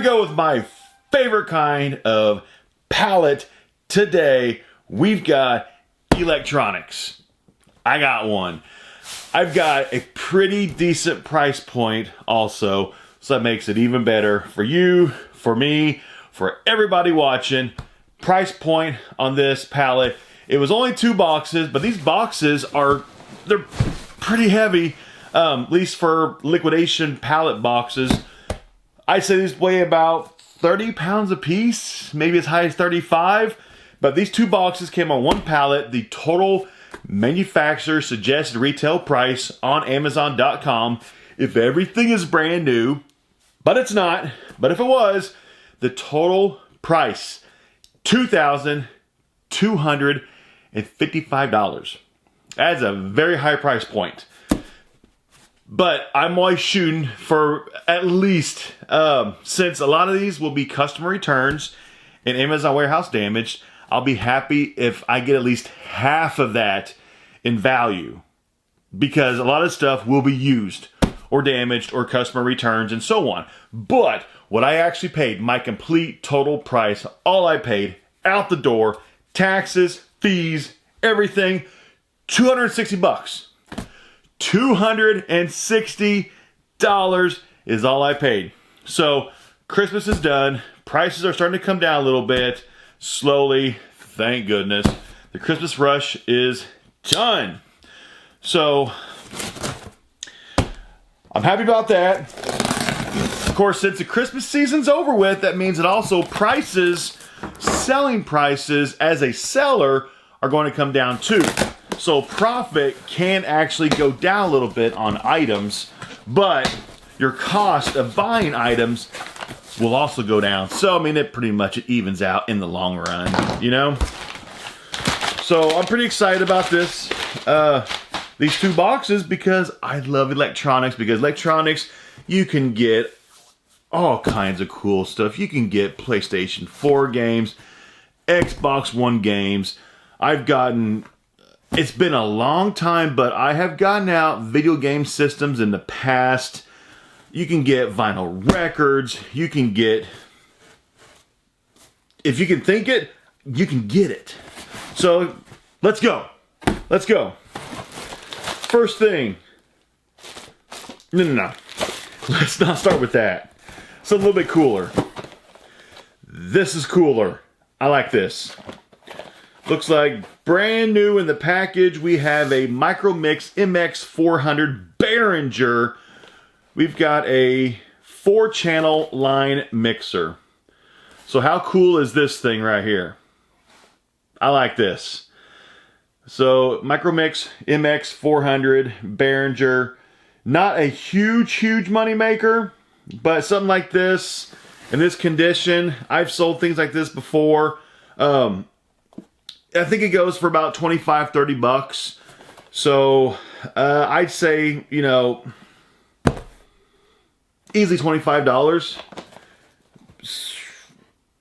we go with my favorite kind of pallet. Today, we've got electronics. I got one. I've got a pretty decent price point also, so that makes it even better for you, for me, for everybody watching. Price point on this pallet, it was only 2 boxes, but these boxes they're pretty heavy, at least for liquidation pallet boxes. I'd say these weigh about 30 pounds a piece, maybe as high as 35. But these 2 boxes came on one pallet. The total manufacturer suggested retail price on Amazon.com, if everything is brand new, but it's not, but if it was, the total price, $2,255. That's a very high price point. But I'm always shooting for at least, since a lot of these will be customer returns and Amazon warehouse damaged, I'll be happy if I get at least half of that in value. Because a lot of stuff will be used or damaged or customer returns and so on. But what I actually paid, my complete total price, all I paid out the door, taxes, fees, everything, $260. $260 is all I paid. So Christmas is done. Prices are starting to come down a little bit. Slowly, thank goodness. The Christmas rush is done. So I'm happy about that. Of course, since the Christmas season's over with, that means that also prices, selling prices as a seller, are going to come down too. So profit can actually go down a little bit on items, but your cost of buying items will also go down. So, I mean, it pretty much evens out in the long run, you know? So I'm pretty excited about this, these 2 boxes, because I love electronics. Because electronics, you can get all kinds of cool stuff. You can get PlayStation 4 games, Xbox One games. It's been a long time, but I have gotten out video game systems in the past. You can get vinyl records. You can get, if you can think it, you can get it. So let's go. Let's go. First thing. No. Let's not start with that. It's a little bit cooler. This is cooler. I like this. Looks like brand new in the package. We have a Micromix MX400 Behringer. We've got a 4-channel line mixer. So how cool is this thing right here? I like this. So Micromix MX400 Behringer. Not a huge money maker, but something like this in this condition. I've sold things like this before. I think it goes for about 25, 30 bucks. So I'd say, you know, easily $25.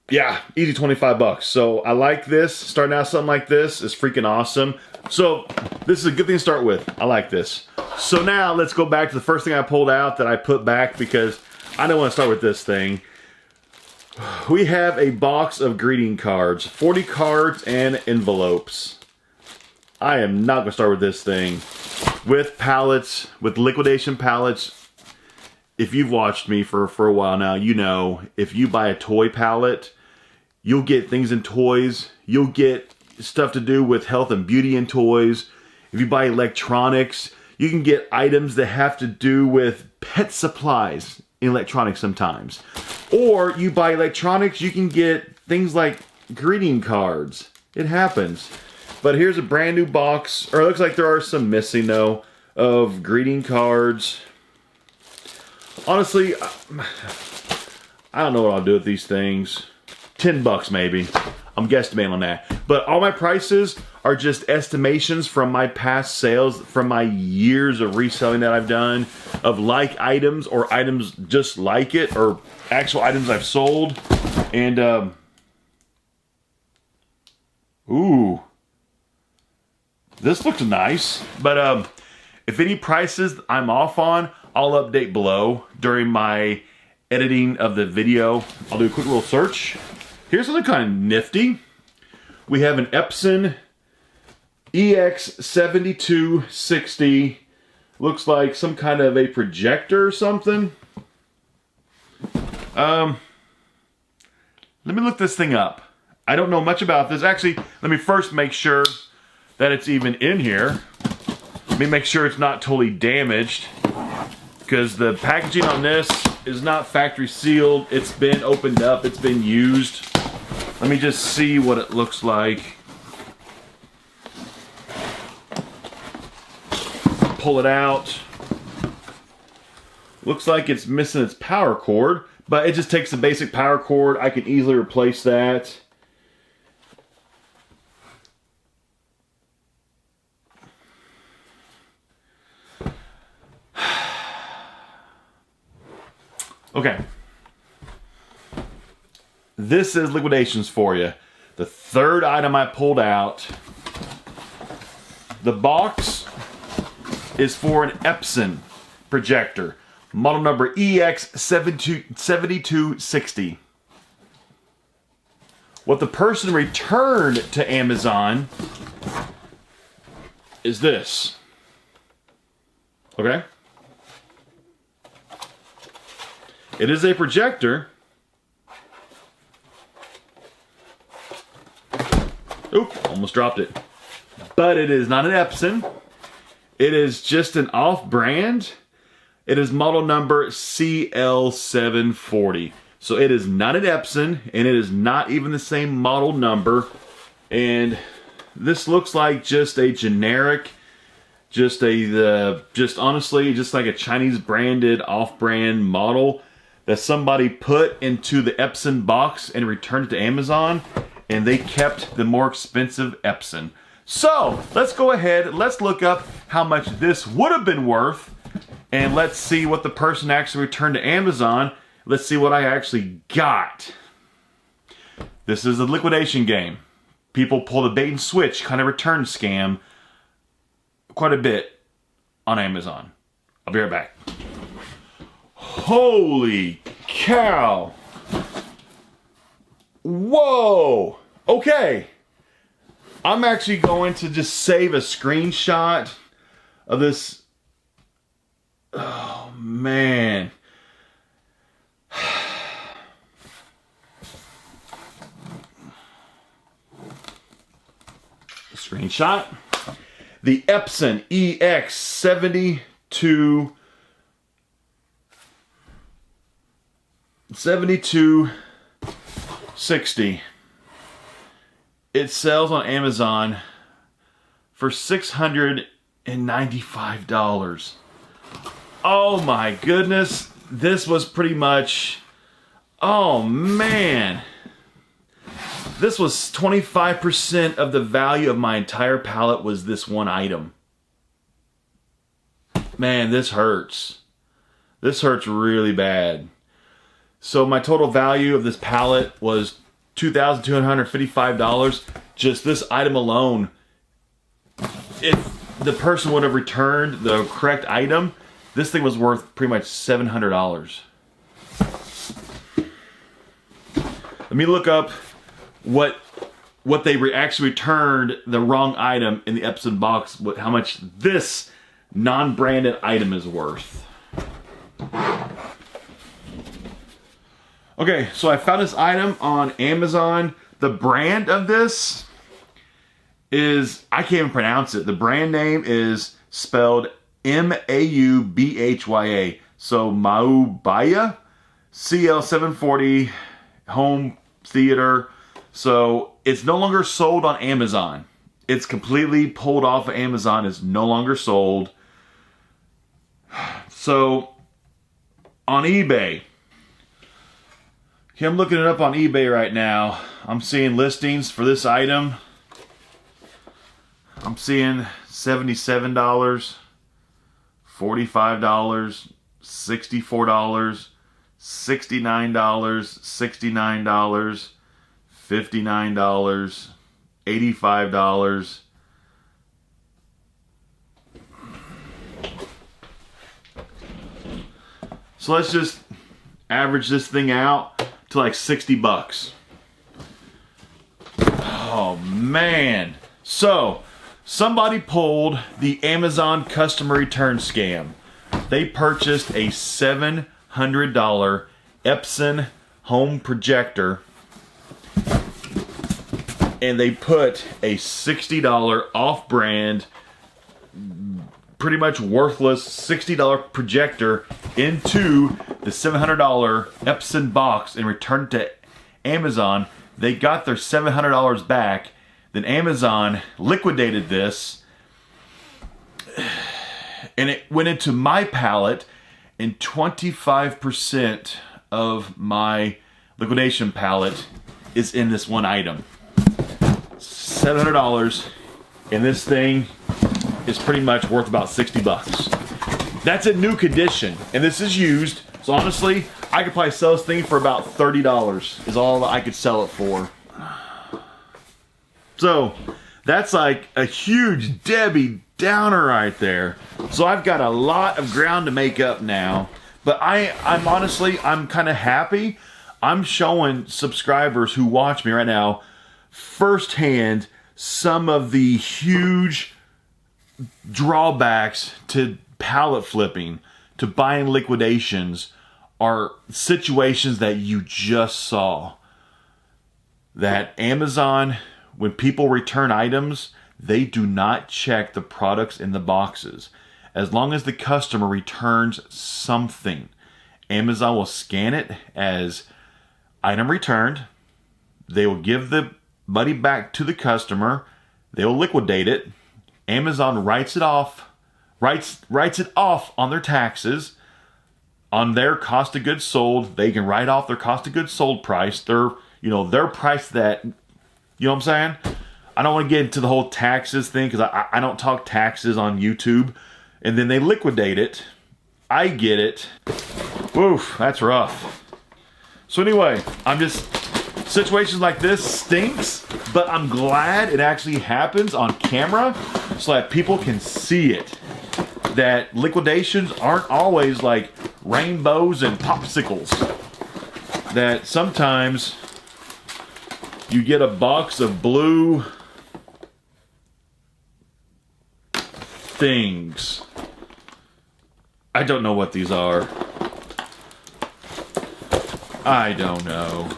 Yeah, easy 25 bucks. So I like this. Starting out something like this is freaking awesome. So this is a good thing to start with. I like this. So now let's go back to the first thing I pulled out that I put back because I don't want to start with this thing. We have a box of greeting cards, 40 cards and envelopes. I am not going to start with this thing. With pallets, with liquidation pallets, if you've watched me for a while now, you know, if you buy a toy pallet, you'll get things in toys. You'll get stuff to do with health and beauty in toys. If you buy electronics, you can get items that have to do with pet supplies in electronics sometimes. Or you buy electronics, you can get things like greeting cards. It happens. But here's a brand new box, or it looks like there are some missing though, of greeting cards. Honestly, I don't know what I'll do with these things. 10 bucks maybe. I'm guesstimating on that. But all my prices are just estimations from my past sales, from my years of reselling that I've done, of like items or items just like it, or actual items I've sold. And, ooh. This looks nice. But if any prices I'm off on, I'll update below during my editing of the video, I'll do a quick little search. Here's something kind of nifty. We have an Epson EX7260. Looks like some kind of a projector or something. Let me look this thing up. I don't know much about this. Actually, let me first make sure that it's even in here. Let me make sure it's not totally damaged, because the packaging on this is not factory sealed. It's been opened up, it's been used. Let me just see what it looks like. Pull it out. Looks like it's missing its power cord, but it just takes the basic power cord. I can easily replace that. Okay. This is liquidations for you. The third item I pulled out. The box is for an Epson projector. Model number EX7260. What the person returned to Amazon is this. Okay? It is a projector. Oop, almost dropped it. But it is not an Epson. It is just an off-brand. It is model number CL740. So it is not an Epson, and it is not even the same model number. And this looks like just a generic, just honestly, just like a Chinese branded off-brand model that somebody put into the Epson box and returned it to Amazon, and they kept the more expensive Epson. So let's go ahead, let's look up how much this would have been worth, and let's see what the person actually returned to Amazon. Let's see what I actually got. This is a liquidation game. People pull the bait and switch kind of return scam quite a bit on Amazon. I'll be right back. Holy cow. Whoa. Okay. I'm actually going to just save a screenshot of this. Oh, man. Screenshot. The Epson EX7260. It sells on Amazon for $695. Oh my goodness. This was pretty much, oh man. This was 25% of the value of my entire pallet was this one item. Man, this hurts. This hurts really bad. So my total value of this pallet was $2,255. Just this item alone. If the person would have returned the correct item, this thing was worth pretty much $700. Let me look up what they actually returned the wrong item in the Epson box, how much this non-branded item is worth. Okay, so I found this item on Amazon. The brand of this is, I can't even pronounce it. The brand name is spelled M-A-U-B-H-Y-A. So Maubaya, CL740 home theater. So it's no longer sold on Amazon. It's completely pulled off of Amazon. It's no longer sold. So on eBay, okay, I'm looking it up on eBay right now. I'm seeing listings for this item. I'm seeing $77, $45, $64, $69, $69, $59, $85. So let's just average this thing out to like 60 bucks. Oh man. So, somebody pulled the Amazon customer return scam. They purchased a $700 Epson home projector, and they put a $60 off-brand, pretty much worthless $60 projector into the $700 Epson box and returned it to Amazon. They got their $700 back. Then Amazon liquidated this, and it went into my pallet, and 25% of my liquidation pallet is in this one item. $700, and this thing is pretty much worth about 60 bucks. That's a new condition, and this is used. So honestly, I could probably sell this thing for about $30 is all I could sell it for. So that's like a huge Debbie Downer right there. So I've got a lot of ground to make up now. But I'm honestly, I'm kind of happy. I'm showing subscribers who watch me right now firsthand some of the huge drawbacks to pallet flipping, to buying liquidations, are situations that you just saw. That Amazon, when people return items, they do not check the products in the boxes. As long as the customer returns something, Amazon will scan it as item returned. They will give the money back to the customer. They will liquidate it. Amazon writes it off on their taxes, on their cost of goods sold. They can write off their cost of goods sold price. Their price that, you know what I'm saying? I don't want to get into the whole taxes thing because I don't talk taxes on YouTube. And then they liquidate it. I get it. Oof, that's rough. So anyway, situations like this stinks, but I'm glad it actually happens on camera so that people can see it. That liquidations aren't always like rainbows and popsicles. That sometimes you get a box of blue things. I don't know what these are. I don't know.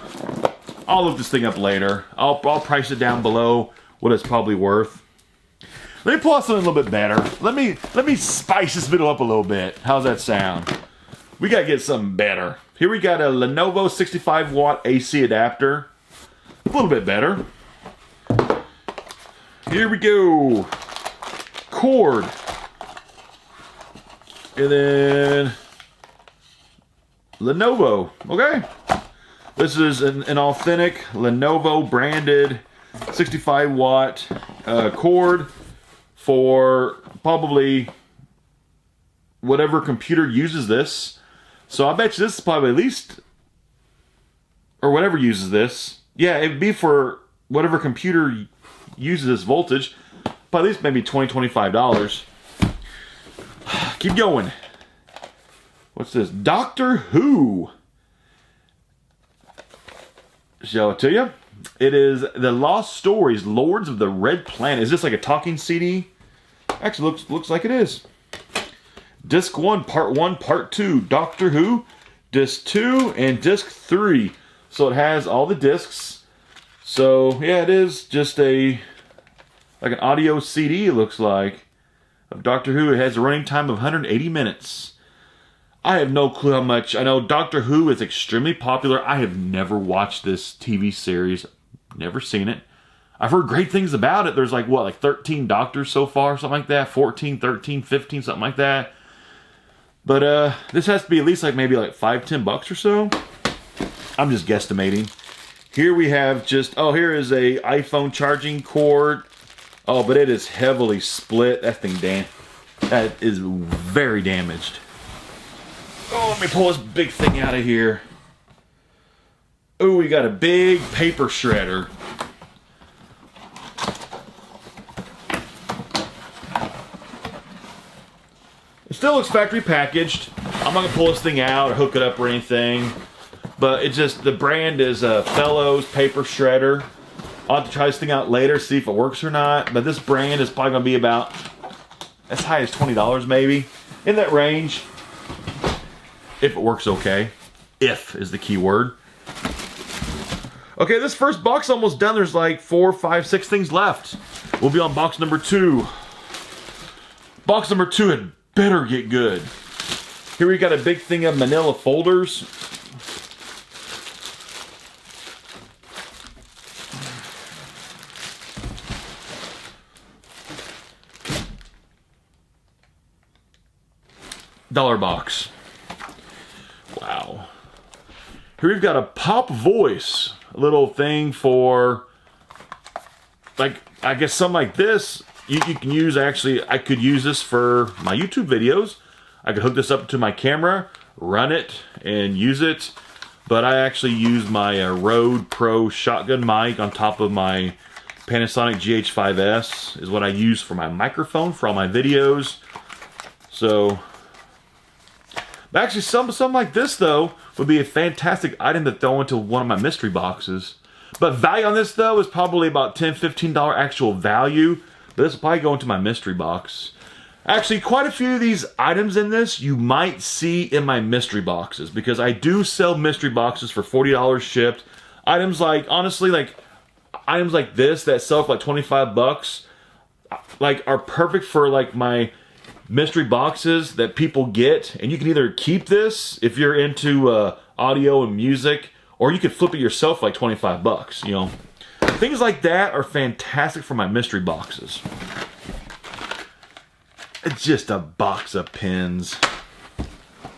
I'll look this thing up later. I'll price it down below what it's probably worth. Let me pull out something a little bit better. Let me spice this video up a little bit. How's that sound? We gotta get something better. Here we got a Lenovo 65 watt AC adapter. A little bit better. Here we go. Cord. And then Lenovo. Okay. This is an authentic Lenovo branded 65 watt cord for probably whatever computer uses this. So I bet you this is probably at least, or whatever uses this. Yeah, it'd be for whatever computer uses this voltage. But at least maybe $20, $25. Keep going. What's this? Doctor Who. Show it to you. It is The Lost Stories, Lords of the Red Planet. Is this like a talking CD? Actually, looks like it is. Disc 1, Part 1, Part 2, Doctor Who. Disc 2 and Disc 3. So it has all the discs. So, yeah, it is just like an audio CD, it looks like, of Doctor Who. It has a running time of 180 minutes. I have no clue how much. I know Doctor Who is extremely popular. I have never watched this TV series. Never seen it. I've heard great things about it. There's like 13 Doctors so far, something like that. 14, 13, 15, something like that. But this has to be at least maybe $5, $10 or so. I'm just guesstimating. Here we have here is a iPhone charging cord. Oh, but it is heavily split. That is very damaged. Oh, let me pull this big thing out of here. Oh, we got a big paper shredder. It still looks factory packaged. I'm I'm not gonna pull this thing out or hook it up or anything, but it just, the brand is Fellows Paper Shredder. I'll have to try this thing out later, see if it works or not, but this brand is probably gonna be about as high as $20 maybe, in that range, if it works okay. If is the key word. Okay, this first box almost done. There's like 4, 5, 6 things left. We'll be on box number 2. Box number 2 had better get good. Here we got a big thing of manila folders. $1 box. Wow. Here we've got a pop voice. A little thing for, like, I guess something like this. You can use, actually, I could use this for my YouTube videos. I could hook this up to my camera, run it, and use it. But I actually use my Rode Pro shotgun mic on top of my Panasonic GH5S is what I use for my microphone for all my videos. So, actually, something like this, though, would be a fantastic item to throw into one of my mystery boxes. But value on this, though, is probably about $10, $15 actual value. But this will probably go into my mystery box. Actually, quite a few of these items in this you might see in my mystery boxes, because I do sell mystery boxes for $40 shipped. Items like, honestly, like, items like this that sell for like 25 bucks, like, are perfect for, like, my mystery boxes that people get, and you can either keep this if you're into audio and music, or you could flip it yourself for like 25 bucks, you know. Things like that are fantastic for my mystery boxes. It's just a box of pins.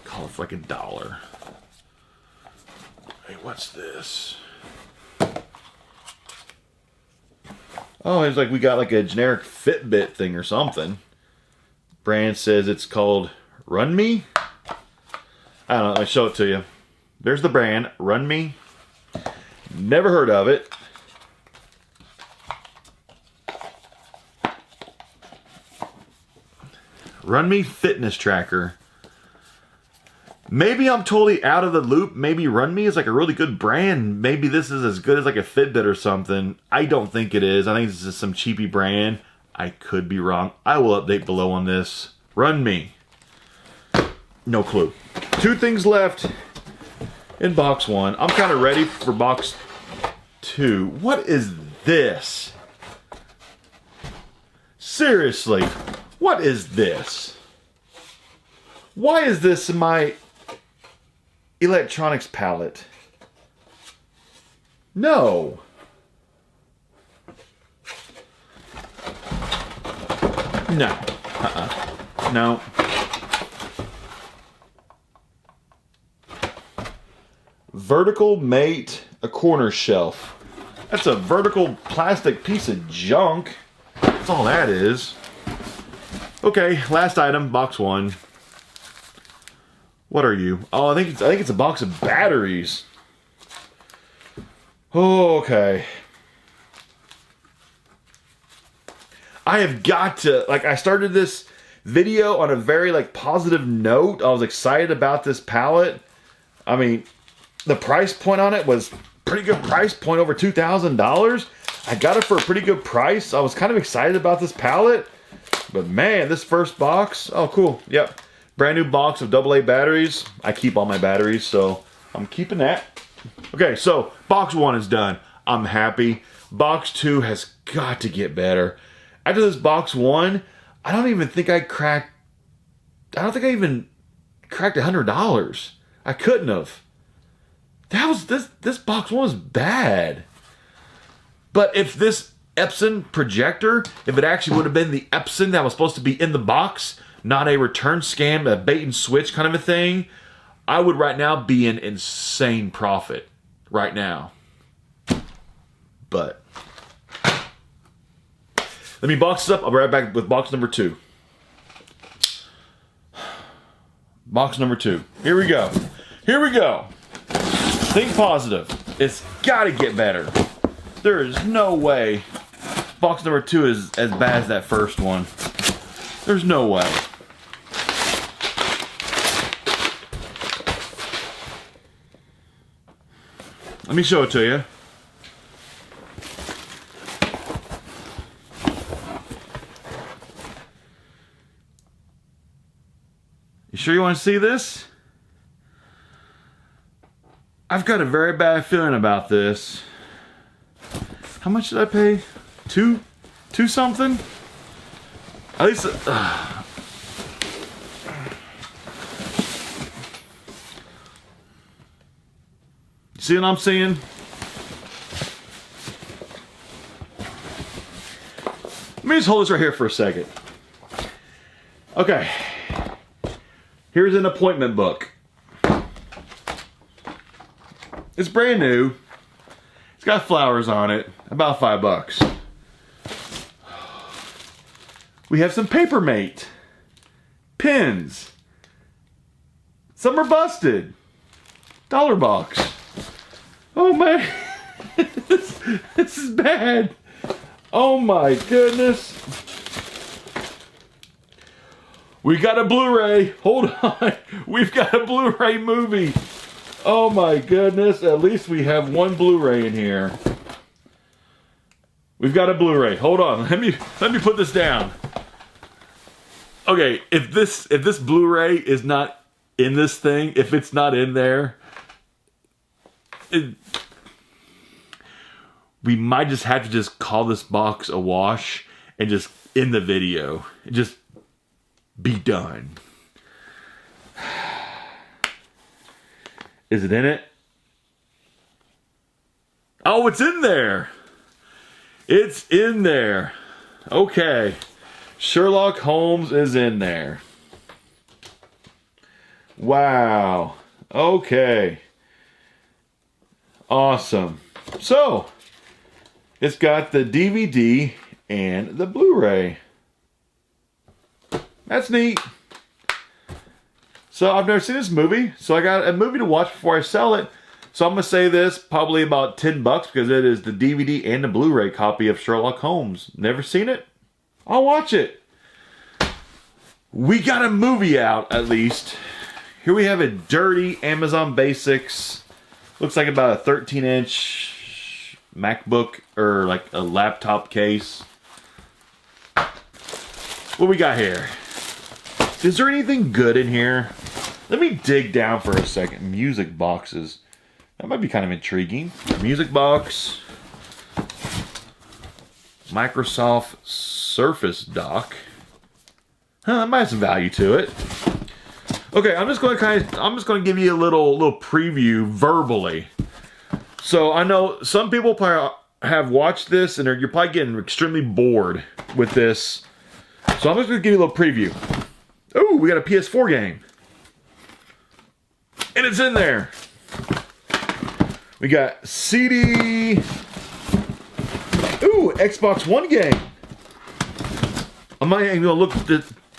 Call it for like $1. Hey, what's this? Oh, it's like we got like a generic Fitbit thing or something. Brand says it's called Run Me. I don't know, I'll show it to you. There's the brand, Run Me. Never heard of it. Run Me Fitness Tracker. Maybe I'm totally out of the loop. Maybe Run Me is like a really good brand. Maybe this is as good as like a Fitbit or something. I don't think it is. I think this is some cheapy brand. I could be wrong. I will update below on this. Run Me. No clue. 2 things left in box 1. I'm kind of ready for box 2. What is this? Seriously, what is this? Why is this in my electronics palette? No. No. No. Vertical Mate, a corner shelf. That's a vertical plastic piece of junk. That's all that is. Okay, last item, box 1. What are you? Oh, I think it's a box of batteries. Oh, okay. I have got to, like, I started this video on a very, like, positive note. I was excited about this pallet. I mean, the price point on it was pretty good price point, over $2,000. I got it for a pretty good price. I was kind of excited about this pallet. But man, this first box, oh cool, yep. Brand new box of AA batteries. I keep all my batteries, so I'm keeping that. Okay, so box 1 is done. I'm happy. Box 2 has got to get better. After this box 1, I don't even think I cracked, I don't think I even cracked $100. I couldn't have. That was, this box 1 was bad. But if this Epson projector, if it actually would have been the Epson that was supposed to be in the box, not a return scam, a bait and switch kind of a thing, I would right now be in insane profit right now. But let me box this up. I'll be right back with box number 2. Box number 2. Here we go. Here we go. Think positive. It's got to get better. There is no way box number 2 is as bad as that first one. There's no way. Let me show it to you. You sure you want to see this? I've got a very bad feeling about this. How much did I pay? Two something? At least... See what I'm seeing? Let me just hold this right here for a second. Okay. Here's an appointment book. It's brand new. It's got flowers on it. About $5. We have some Papermate. Pins. Some are busted. Dollar box. Oh man, this is bad. Oh my goodness. We got a Blu-ray. Hold on. We've got a Blu-ray movie. Oh my goodness. At least we have one Blu-ray in here. We've got a Blu-ray. Hold on. Let me put this down. Okay, if this Blu-ray is not in this thing, if it's not in there, we might just have to just call this box a wash and just end the video. Just be done. Is it in it? Oh, it's in there. It's in there. Okay. Sherlock Holmes is in there. Wow. Okay. Awesome. So, it's got the DVD and the Blu-ray. That's neat. So, I've never seen this movie, so I got a movie to watch before I sell it. So, I'm going to say this, probably about $10 because it is the DVD and the Blu-ray copy of Sherlock Holmes. Never seen it? I'll watch it. We got a movie out, at least. Here we have a dirty Amazon Basics. Looks like about a 13-inch MacBook or like a laptop case. What we got here? Is there anything good in here? Let me dig down for a second. Music boxes. That might be kind of intriguing. Music box. Microsoft Surface Dock. Huh, that might have some value to it. Okay, I'm just going to give you a little preview verbally. So I know some people probably have watched this and you're probably getting extremely bored with this. So I'm just going to give you a little preview. Oh, we got a PS4 game. And it's in there. We got CD. Ooh, Xbox One game. I'm not even going to look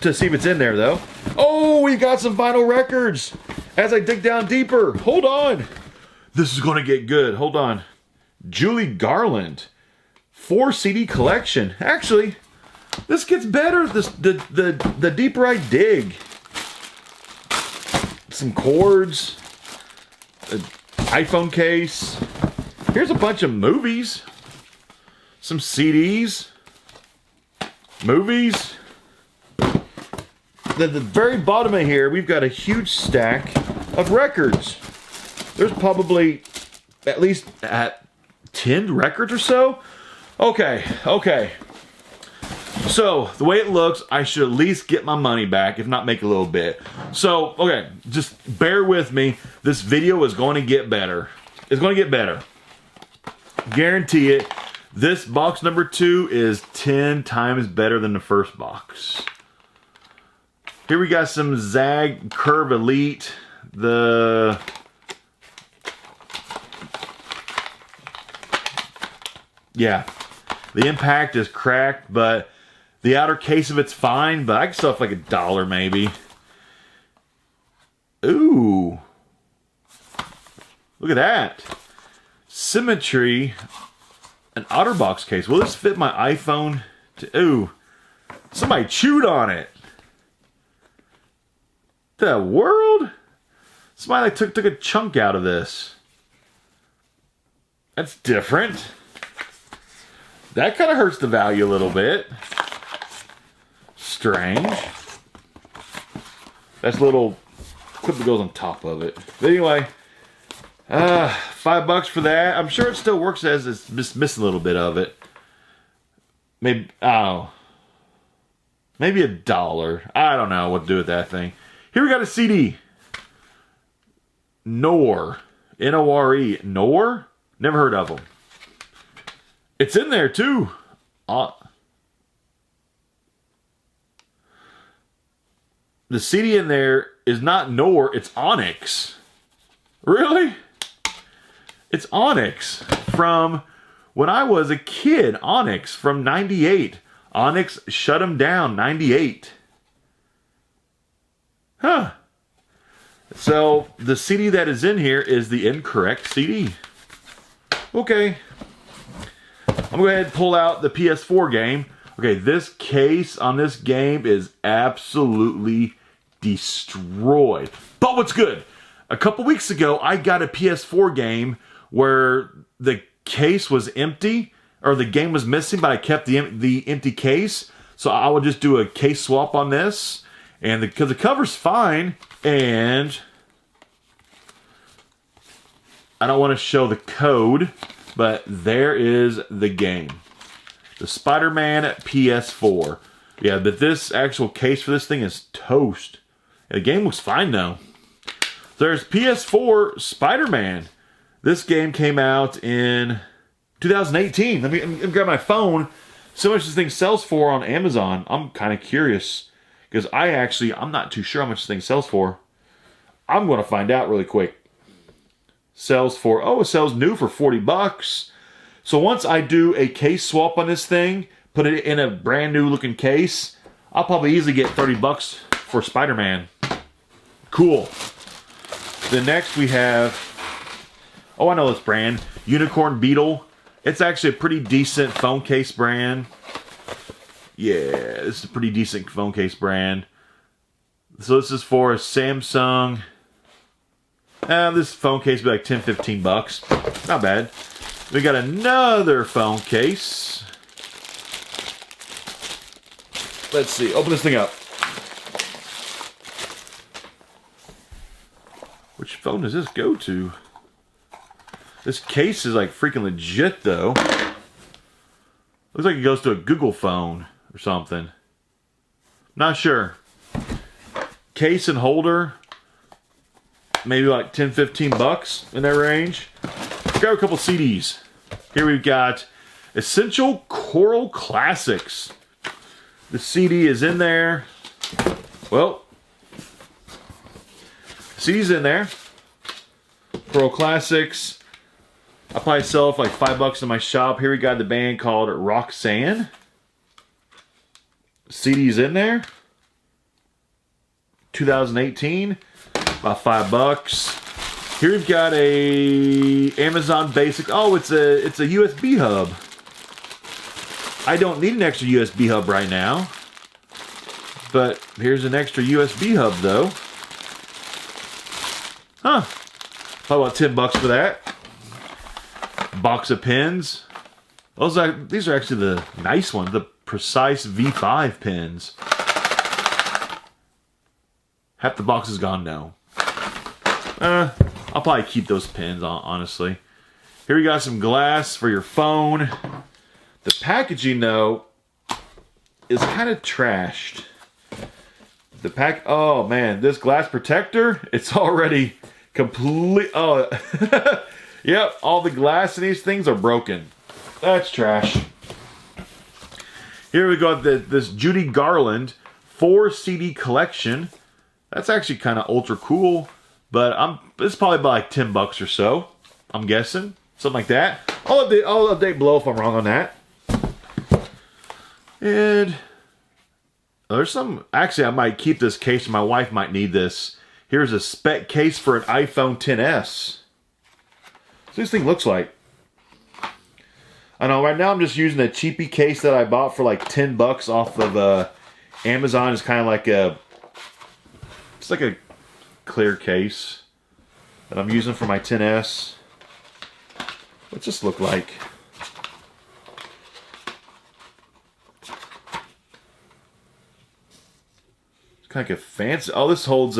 to see if it's in there, though. Oh, we got some vinyl records. As I dig down deeper. Hold on. This is going to get good. Hold on. Julie Garland. 4 CD collection. Actually, this gets better the deeper I dig. Some cords. An iPhone case. Here's a bunch of movies. Some CDs. Movies. At the very bottom of here, we've got a huge stack of records. There's probably at least 10 records or so. Okay. So, the way it looks, I should at least get my money back, if not make a little bit. So, okay, just bear with me. This video is going to get better. It's going to get better. Guarantee it. This box number 2 is 10 times better than the first box. Here we got some Zag Curve Elite. The impact is cracked, but the outer case of it's fine, but I can sell it for like $1 maybe. Ooh. Look at that. Symmetry. An OtterBox case. Will this fit my iPhone? Ooh. Somebody chewed on it. The world? Somebody took a chunk out of this. That's different. That kind of hurts the value a little bit. Strange. That's a little clip that goes on top of it. But anyway, $5 for that. I'm sure it still works as it's just missing a little bit of it. Maybe, maybe $1. I don't know what to do with that thing. Here we got a CD. Nor. N-O-R-E. Nor? Never heard of them. It's in there too. The CD in there is not Nor, it's Onyx. Really? It's Onyx from when I was a kid. Onyx from 98. Onyx shut them down, 98. Huh. So the CD that is in here is the incorrect CD. Okay. I'm going to go ahead and pull out the PS4 game. Okay, this case on this game is absolutely destroyed. But what's good? A couple weeks ago, I got a PS4 game where the case was empty, or the game was missing, but I kept the empty case. So I would just do a case swap on this, and because the cover's fine, and I don't want to show the code, but there is the game. The Spider-Man PS4. Yeah, but this actual case for this thing is toast. The game looks fine though. There's PS4 Spider-Man. This game came out in 2018. Let me grab my phone. So much this thing sells for on Amazon. I'm kind of curious. Because I'm not too sure how much this thing sells for. I'm going to find out really quick. It sells new for $40. So once I do a case swap on this thing, put it in a brand new looking case, I'll probably easily get $30 for Spider-Man. Cool. Then next we have, I know this brand, Unicorn Beetle. It's actually a pretty decent phone case brand. Yeah, this is a pretty decent phone case brand. So this is for a Samsung. This phone case will be like $10-15. Not bad. We got another phone case. Let's see. Open this thing up. Which phone does this go to? This case is like freaking legit though. Looks like it goes to a Google phone or something. Not sure. Case and holder. Maybe like $10-15 in that range. Grab a couple CDs. Here we've got Essential Choral Classics. The CD is in there. Well, CD's in there. Choral Classics. I'll probably sell it for like $5 in my shop. Here we got the band called Roxanne. CD's in there. 2018. About $5. Here we've got a Amazon Basic. Oh, it's a USB hub. I don't need an extra USB hub right now. But here's an extra USB hub though. Huh. Probably about $10 for that. Box of pins. These are actually the nice ones. The Precise V5 pins. Half the box is gone now. I'll probably keep those pins, honestly. Here we got some glass for your phone. The packaging, though, is kind of trashed. Oh man, this glass protector, it's already complete. Oh, yep, all the glass in these things are broken. That's trash. Here we got this Judy Garland 4 CD collection. That's actually kind of ultra cool. But it's probably about like $10 or so. I'm guessing. Something like that. I'll update below if I'm wrong on that. And there's some... Actually, I might keep this case. My wife might need this. Here's a spec case for an iPhone XS. So this thing looks like. I know, right now I'm just using a cheapy case that I bought for like $10 off of Amazon. It's kind of like it's like a clear case that I'm using for my XS. What's this look like? It's kind of like a fancy... Oh, this holds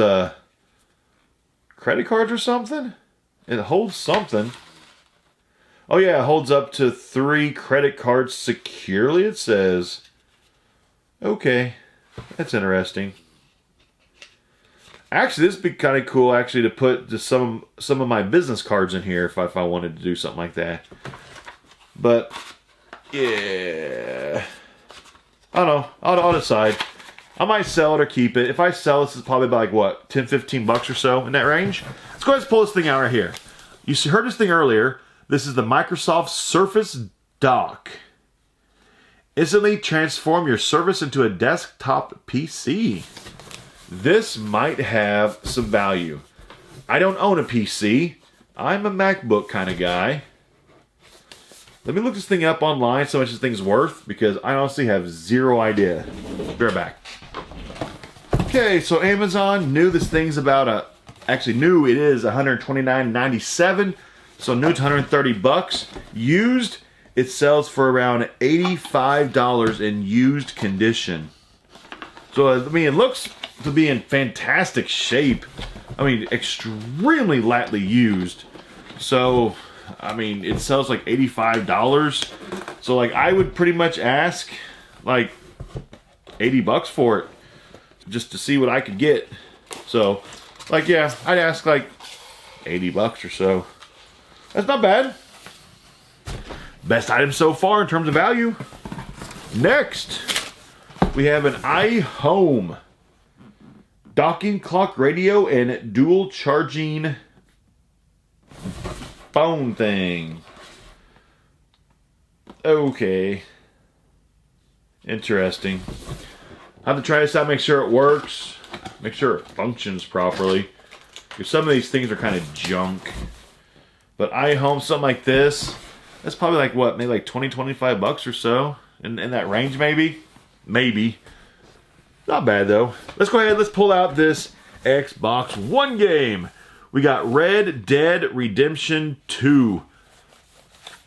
credit cards or something? It holds something. Oh yeah, it holds up to 3 credit cards securely, it says. Okay, that's interesting. Actually, this would be kind of cool, actually, to put just some of my business cards in here if I wanted to do something like that. But, yeah. I don't know. I'll decide. I might sell it or keep it. If I sell this, it's probably about, like, what, 10, 15 bucks or so in that range? Let's go ahead and pull this thing out right here. You heard this thing earlier. This is the Microsoft Surface Dock. Instantly transform your Surface into a desktop PC. This might have some value. I don't own a PC. I'm a MacBook kind of guy. Let me look this thing up online, so much this thing's worth, because I honestly have zero idea. Be right back. Okay, so Amazon knew this thing's about actually knew it is $129.97. So new to 130 bucks. Used, it sells for around $85 in used condition. So I mean, it looks to be in fantastic shape. I mean, extremely lightly used. So, I mean, it sells like $85. So like, I would pretty much ask like 80 bucks for it, just to see what I could get. So, like, yeah, I'd ask like 80 bucks or so. That's not bad. Best item so far in terms of value. Next, we have an iHome docking clock radio and dual charging phone thing. Okay. Interesting. I have to try this out, make sure it works, make sure it functions properly. Because some of these things are kind of junk. But iHome, something like this, that's probably like what, maybe like 20, 25 bucks or so. In that range, maybe? Maybe. Not bad though. Let's go ahead, let's pull out this Xbox One game. We got Red Dead Redemption 2.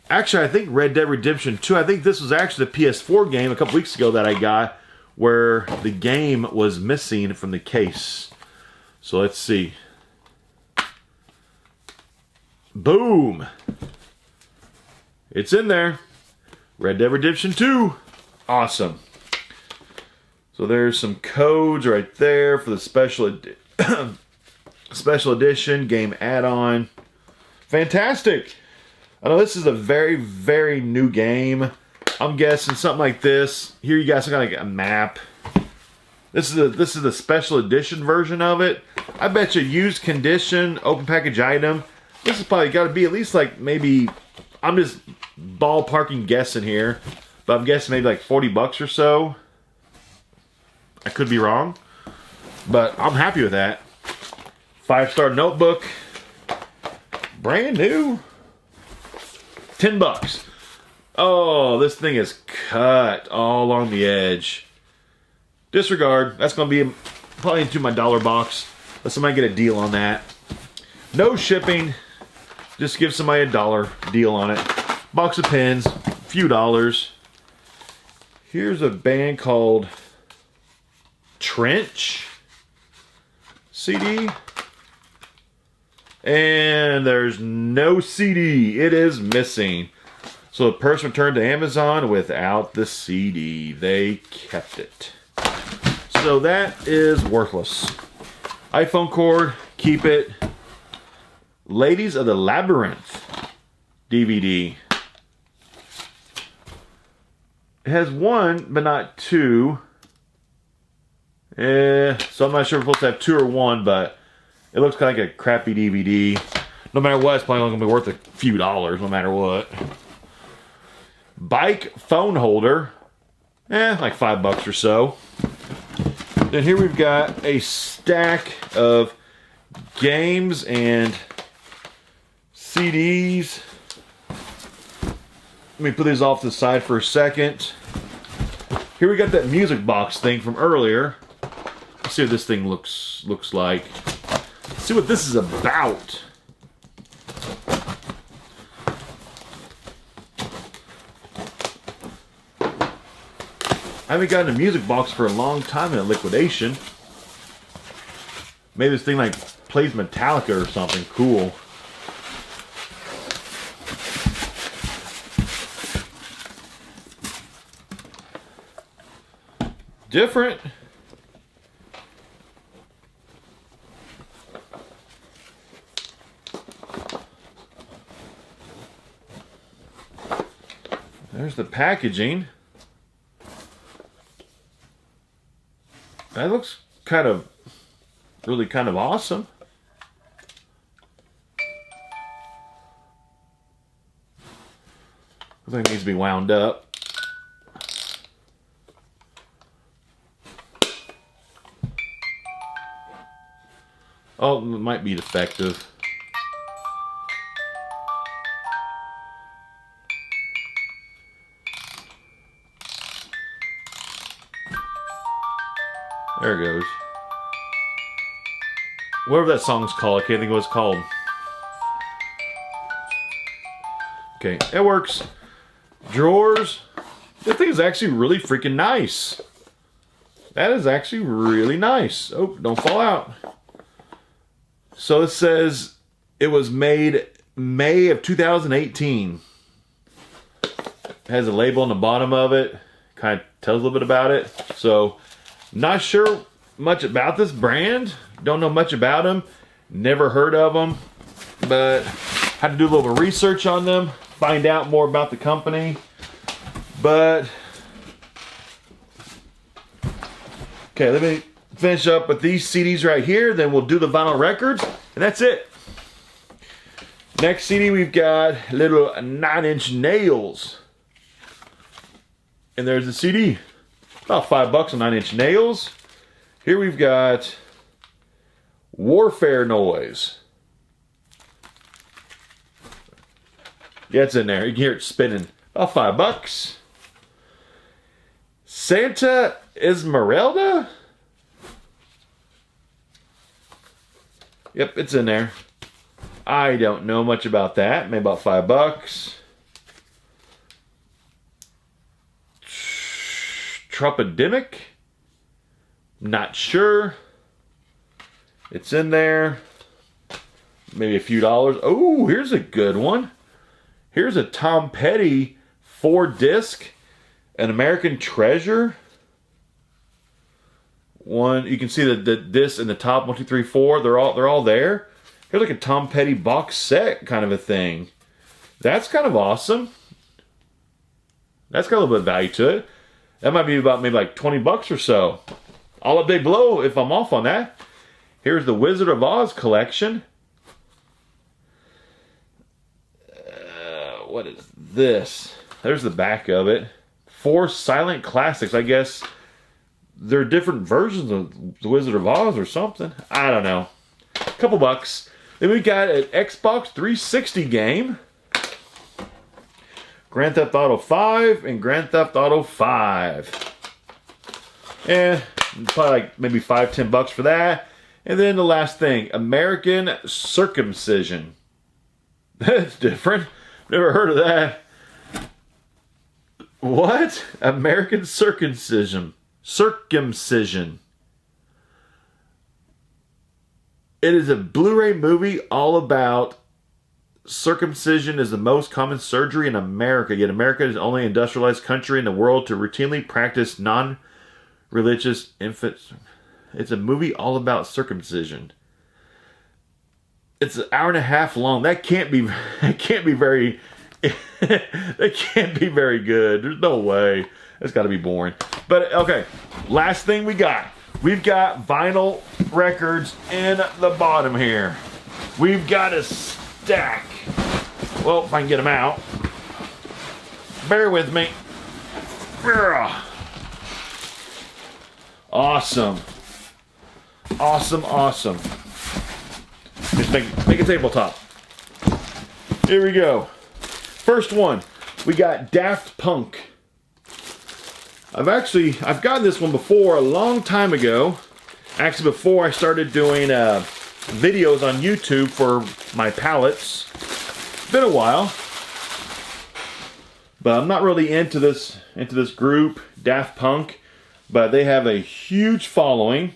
Actually, I think Red Dead Redemption 2, I think this was actually the PS4 game a couple weeks ago that I got, where the game was missing from the case. So let's see. Boom! It's in there. Red Dead Redemption 2. Awesome. So there's some codes right there for the special edition game add-on. Fantastic. I know this is a very, very new game. I'm guessing something like this. Here you guys got like a map. This is the special edition version of it. I bet you used condition, open package item. This has probably got to be at least like maybe, I'm just ballparking guessing here, but I'm guessing maybe like 40 bucks or so. I could be wrong, but I'm happy with that. 5-star notebook. Brand new. 10 bucks. Oh, this thing is cut all along the edge. Disregard. That's going to be probably into my dollar box. Let somebody get a deal on that. No shipping. Just give somebody $1 deal on it. Box of pens. A few dollars. Here's a band called Trench CD. And there's no CD. It is missing. So the person returned to Amazon without the CD. They kept it. So that is worthless. iPhone cord, keep it. Ladies of the Labyrinth DVD. It has one, but not two. So I'm not sure if we're supposed to have two or one, but it looks kind of like a crappy DVD. No matter what, it's probably only going to be worth a few dollars, no matter what. Bike phone holder. Like $5 or so. Then here we've got a stack of games and CDs. Let me put these off to the side for a second. Here we got that music box thing from earlier. Let's see what this thing looks like. Let's see what this is about. I haven't gotten a music box for a long time in a liquidation. Maybe this thing like plays Metallica or something cool. Different. There's the packaging. That looks really kind of awesome. Looks like it needs to be wound up. Oh, it might be defective. There it goes. Whatever that song's called, I can't think of what it's called. Okay, it works. Drawers. That thing is actually really freaking nice. That is actually really nice. Oh, don't fall out. So it says it was made May of 2018. It has a label on the bottom of it. Kind of tells a little bit about it. So, not sure much about this brand. Don't know much about them. Never heard of them. But had to do a little bit of research on them. Find out more about the company. But okay, let me finish up with these CDs right here. Then we'll do the vinyl records. And that's it. Next CD we've got little 9-inch nails. And there's the CD. About $5 on 9-inch nails. Here we've got Warfare Noise. Yeah, it's in there. You can hear it spinning. About $5. Santa Esmeralda? Yep, it's in there. I don't know much about that. Maybe about $5. Tropodemic? Not sure. It's in there. Maybe a few dollars. Oh, here's a good one. Here's a Tom Petty 4-disc, An American Treasure. One, you can see the disc in the top, 1, 2, 3, 4. They're all there. Here's like a Tom Petty box set kind of a thing. That's kind of awesome. That's got a little bit of value to it. That might be about maybe like $20 or so. I'll update below if I'm off on that. Here's the Wizard of Oz collection. What is this? There's the back of it. 4 silent classics. I guess they're different versions of the Wizard of Oz or something. I don't know. A couple bucks. Then we got an Xbox 360 game. Grand Theft Auto 5 and Grand Theft Auto 5. And probably like maybe $5-10 for that. And then the last thing, American Circumcision. That's different. Never heard of that. What? American Circumcision. Circumcision. It is a Blu-ray movie all about circumcision is the most common surgery in America. Yet America is the only industrialized country in the world to routinely practice non-religious infants. It's a movie all about circumcision. It's an hour and a half long. That can't be very that can't be very good. There's no way. It's got to be boring. But okay, last thing we got. We've got vinyl records in the bottom here. We've got a stack. Well, if I can get them out. Bear with me. Awesome. Awesome, awesome. Just make a tabletop. Here we go. First one, we got Daft Punk. I've gotten this one before a long time ago. Actually, before I started doing videos on YouTube for my pallets. Been a while. But I'm not really into this group, Daft Punk, but they have a huge following,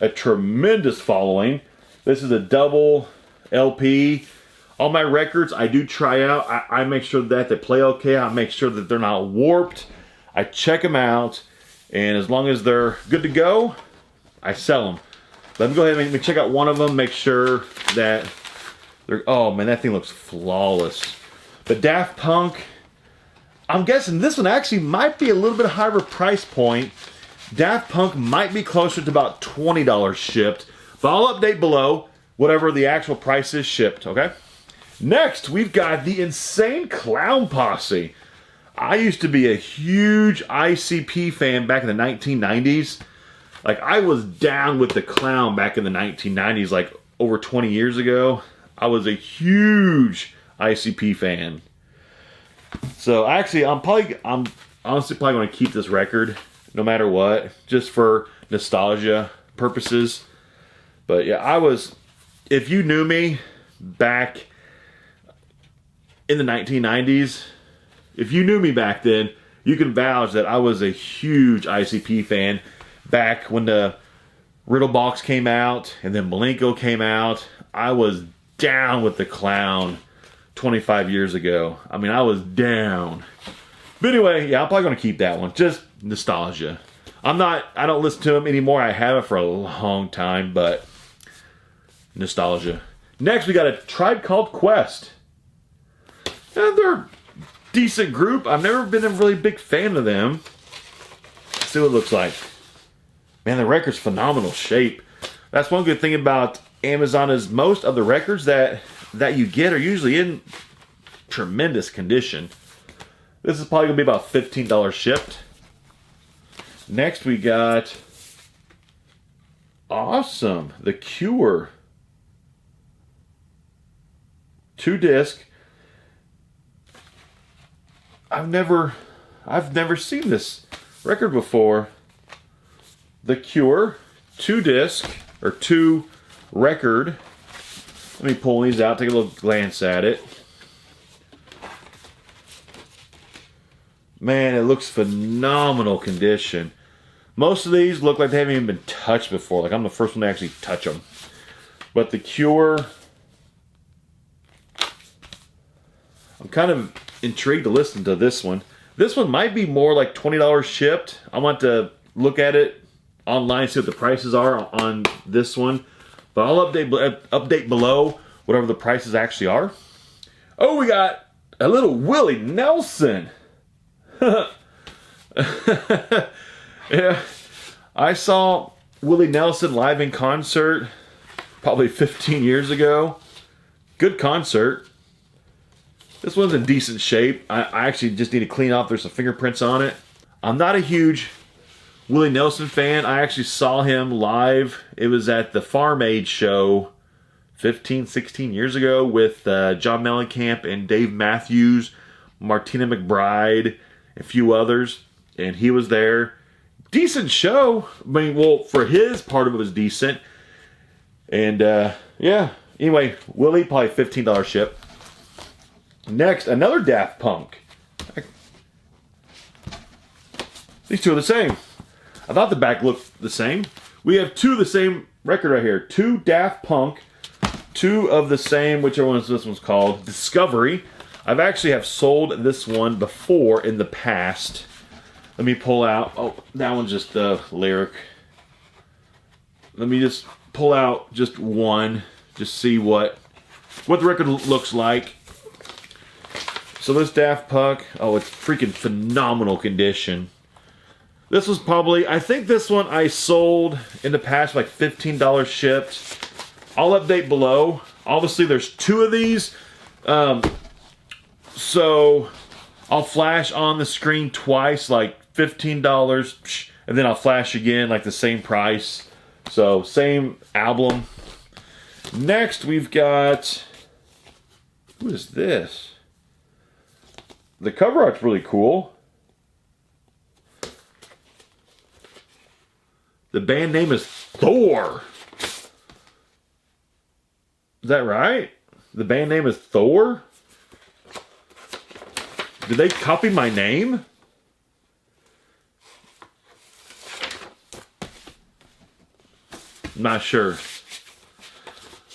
a tremendous following. This is a double LP. All my records I do try out. I make sure that they play okay. I make sure that they're not warped. I check them out, and as long as they're good to go, I sell them. Let me go ahead and check out one of them, make sure that they're, oh man, that thing looks flawless. But Daft Punk, I'm guessing this one actually might be a little bit higher price point. Daft Punk might be closer to about $20 shipped, but I'll update below whatever the actual price is shipped, okay? Next, we've got the Insane Clown Posse. I used to be a huge ICP fan back in the 1990s. Like, I was down with the clown back in the 1990s, like over 20 years ago. I was a huge ICP fan. So actually, I'm honestly probably going to keep this record no matter what, just for nostalgia purposes. But yeah, if you knew me back in the 1990s, if you knew me back then, you can vouch that I was a huge ICP fan back when the Riddle Box came out and then Malenko came out. I was down with the clown 25 years ago. I mean, I was down. But anyway, yeah, I'm probably going to keep that one. Just nostalgia. I don't listen to him anymore. I haven't for a long time, but nostalgia. Next, we got a Tribe Called Quest. And they're a decent group. I've never been a really big fan of them. Let's see what it looks like. Man, the record's phenomenal shape. That's one good thing about Amazon is most of the records that you get are usually in tremendous condition. This is probably going to be about $15 shipped. Next, we got awesome, The Cure. 2-disc. I've never seen this record before. The Cure, 2-disc, or 2 record. Let me pull these out, take a little glance at it. Man, it looks phenomenal condition. Most of these look like they haven't even been touched before. Like I'm the first one to actually touch them. But The Cure, I'm kind of intrigued to listen to this one. This one might be more like $20 shipped. I want to look at it online, see what the prices are on this one. But I'll update below whatever the prices actually are. Oh, we got a little Willie Nelson. Yeah, I saw Willie Nelson live in concert probably 15 years ago. Good concert. This one's in decent shape. I actually just need to clean off. There's some fingerprints on it. I'm not a huge Willie Nelson fan. I actually saw him live. It was at the Farm Aid show 15, 16 years ago with John Mellencamp and Dave Matthews, Martina McBride, a few others. And he was there. Decent show. I mean, well, for his part of it was decent. And yeah. Anyway, Willie, probably $15 ship. Next, another Daft Punk. These two are the same. I thought the back looked the same. We have 2 of the same record right here. 2 Daft Punk. 2 of the same, whichever one this one's called, Discovery. I've actually have sold this one before in the past. Let me pull out. Oh, that one's just the lyric. Let me just pull out just one. Just see what the record looks like. So this Daft Punk, oh, it's freaking phenomenal condition. This was probably, I think this one I sold in the past like $15 shipped. I'll update below. Obviously, there's 2 of these. So I'll flash on the screen twice, like $15, and then I'll flash again, like the same price. So same album. Next, we've got, who is this? The cover art's really cool. The band name is Thor. Is that right? The band name is Thor? Did they copy my name? I'm not sure.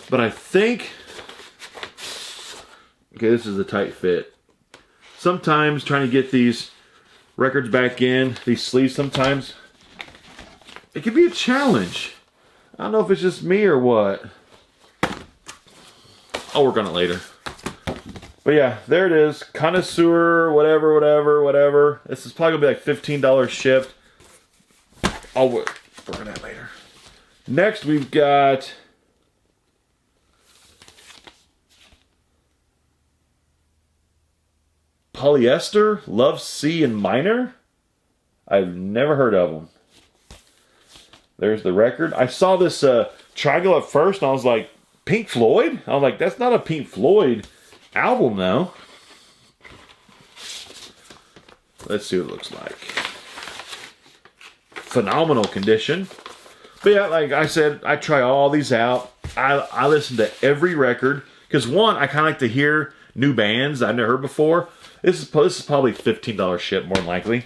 But I think... Okay, this is a tight fit. Sometimes trying to get these records back in, these sleeves sometimes, it can be a challenge. I don't know if it's just me or what. I'll work on it later. But yeah, there it is. Connoisseur, whatever. This is probably gonna be like $15 shipped. I'll work on that later. Next we've got Polyester, Love C and Minor. I've never heard of them. There's the record. I saw this triangle at first and I was like, Pink Floyd? I was like, that's not a Pink Floyd album though. Let's see what it looks like. Phenomenal condition. But yeah, like I said, I try all these out. I listen to every record. Because one, I kind of like to hear new bands I've never heard before. This is probably $15 ship, more than likely.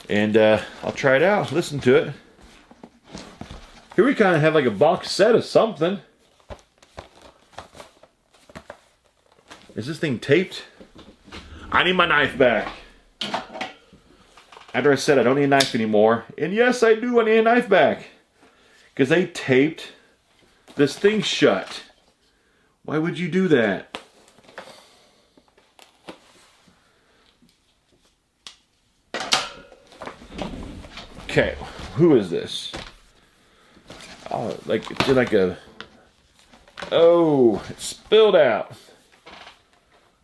And I'll try it out, listen to it. Here we kind of have like a box set of something. Is this thing taped? I need my knife back. After I said I don't need a knife anymore. And yes, I do, I need a knife back. Because they taped this thing shut. Why would you do that? Okay, who is this? Oh, like it's like a... Oh, it spilled out.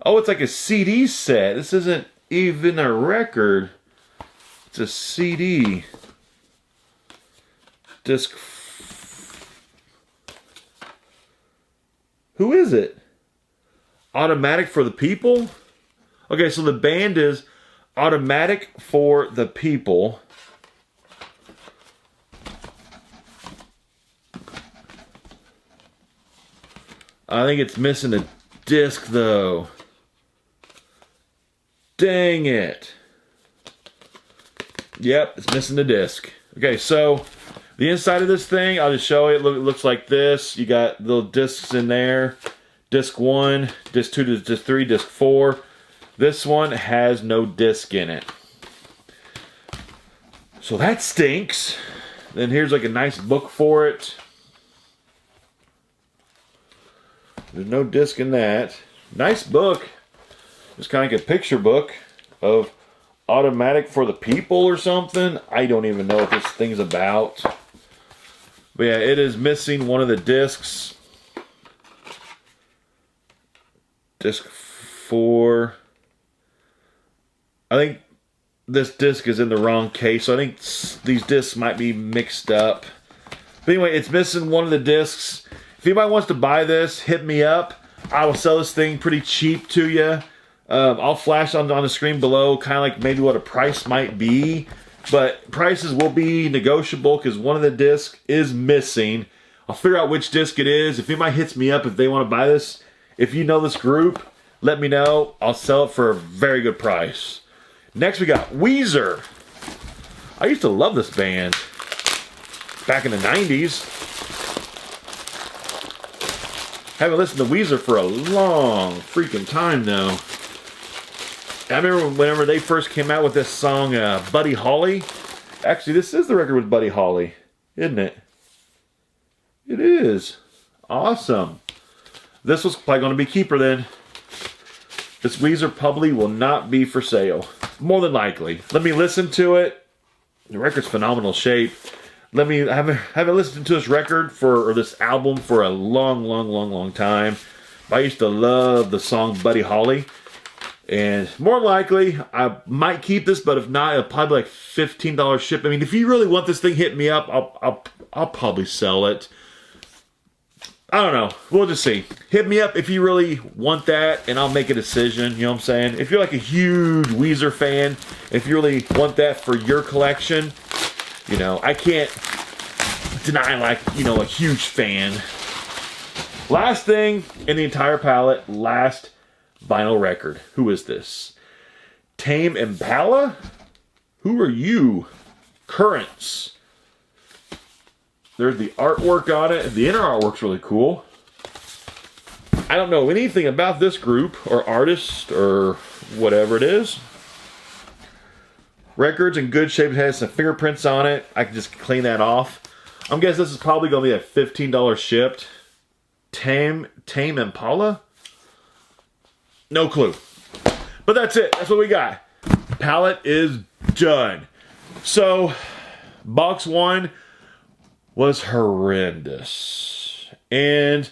Oh, it's like a CD set. This isn't even a record. It's a CD. Disc. Who is it? Automatic for the People? Okay, so the band is Automatic for the People. I think it's missing a disc though. Dang it. Yep, it's missing the disc. Okay, so the inside of this thing, I'll just show you. It looks like this. You got little discs in there. Disc 1, disc 2, disc 3, disc 4. This one has no disc in it. So that stinks. Then here's like a nice book for it. There's no disc in that. Nice book. It's kind of like a picture book of Automatic for the People or something. I don't even know what this thing's about. But yeah, it is missing one of the discs. Disc 4. I think this disc is in the wrong case. So I think these discs might be mixed up. But anyway, it's missing one of the discs. If anybody wants to buy this, hit me up. I will sell this thing pretty cheap to you. I'll flash on the screen below kind of like maybe what a price might be. But prices will be negotiable because one of the discs is missing. I'll figure out which disc it is. If anybody hits me up if they want to buy this, if you know this group, let me know. I'll sell it for a very good price. Next we got Weezer. I used to love this band back in the 90s. Haven't listened to Weezer for a long freaking time though. I remember whenever they first came out with this song, Buddy Holly. Actually, this is the record with Buddy Holly, isn't it? It is. Awesome. This was probably going to be keeper then. This Weezer probably will not be for sale. More than likely. Let me listen to it. The record's phenomenal shape. I haven't listened to this record or this album for a long time. I used to love the song Buddy Holly. And more than likely, I might keep this, but if not, it'll probably be like $15 ship. I mean, if you really want this thing, hit me up. I'll probably sell it. I don't know. We'll just see. Hit me up if you really want that, and I'll make a decision. You know what I'm saying? If you're like a huge Weezer fan, if you really want that for your collection, you know, I can't deny, like, you know, a huge fan. Last thing in the entire palette, last vinyl record. Who is this? Tame Impala? Who are you? Currents. There's the artwork on it. The inner artwork's really cool. I don't know anything about this group or artist or whatever it is. Record's in good shape. It has some fingerprints on it. I can just clean that off. I'm guessing this is probably going to be at $15 shipped. Tame Impala? No clue. But that's it. That's what we got. Pallet is done. So, box 1 was horrendous. And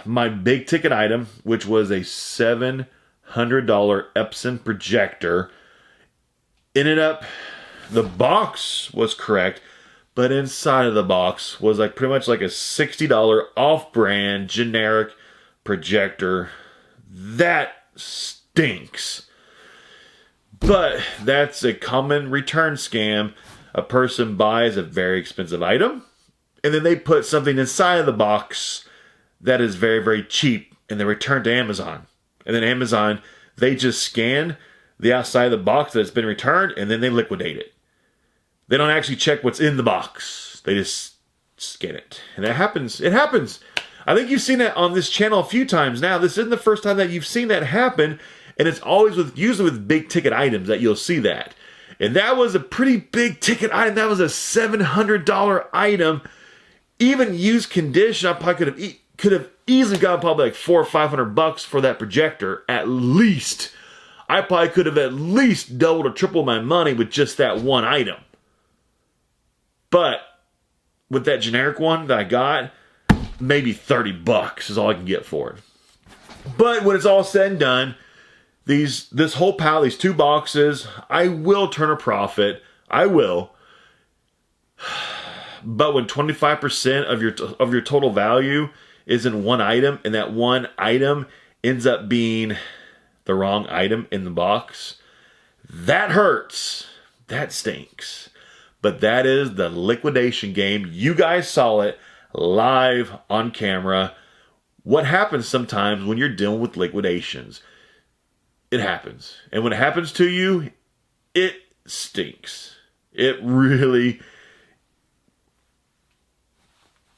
my big ticket item, which was a $700 Epson projector, ended up, the box was correct, but inside of the box was like pretty much like a $60 off-brand generic projector. That stinks. But that's a common return scam. A person buys a very expensive item, and then they put something inside of the box that is very, very cheap, and they return to Amazon. And then Amazon, they just scan the outside of the box that it's been returned, and then they liquidate it. They don't actually check what's in the box. They just scan it. And that happens. It happens. I think you've seen that on this channel a few times now. This isn't the first time that you've seen that happen, and it's always usually with big ticket items that you'll see that. And that was a pretty big ticket item. That was a $700 item. Even used condition, I probably could have easily gotten probably like $400 or $500 for that projector, at least. I probably could have at least doubled or tripled my money with just that one item. But with that generic one that I got, maybe $30 is all I can get for it. But when it's all said and done, this whole pallet, these 2 boxes, I will turn a profit. I will. But when 25% of your total value is in one item, and that one item ends up being the wrong item in the box, that hurts. That stinks. But that is the liquidation game. You guys saw it live on camera. What happens sometimes when you're dealing with liquidations? It happens. And when it happens to you, it stinks. It really,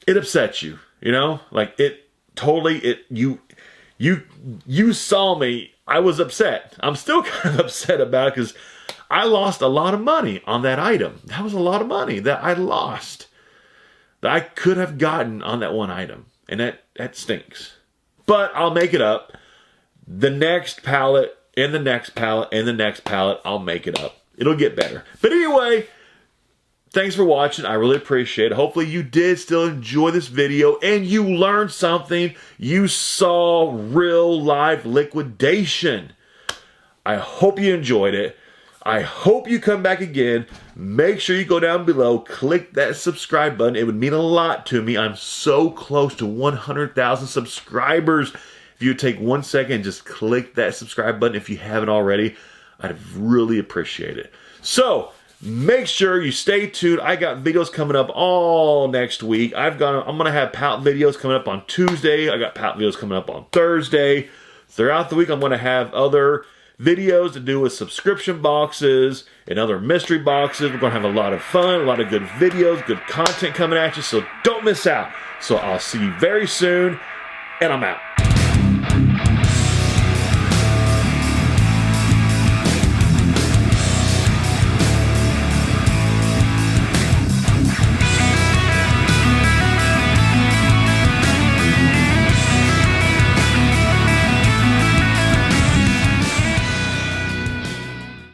it upsets you, you know? Like it totally, you saw me, I was upset. I'm still kind of upset about it because I lost a lot of money on that item. That was a lot of money that I lost that I could have gotten on that one item. And that stinks. But I'll make it up. The next pallet, and the next pallet, and the next pallet, I'll make it up. It'll get better. But anyway, thanks for watching. I really appreciate it. Hopefully you did still enjoy this video and you learned something. You saw real live liquidation. I hope you enjoyed it. I hope you come back again. Make sure you go down below, click that subscribe button. It would mean a lot to me. I'm so close to 100,000 subscribers. If you would take 1 second and just click that subscribe button if you haven't already, I'd really appreciate it. So, make sure you stay tuned. I got videos coming up all next week. I'm going to have pallet videos coming up on Tuesday. I got pallet videos coming up on Thursday. Throughout the week, I'm going to have other videos to do with subscription boxes and other mystery boxes. We're going to have a lot of fun, a lot of good videos, good content coming at you, so don't miss out. So I'll see you very soon, and I'm out.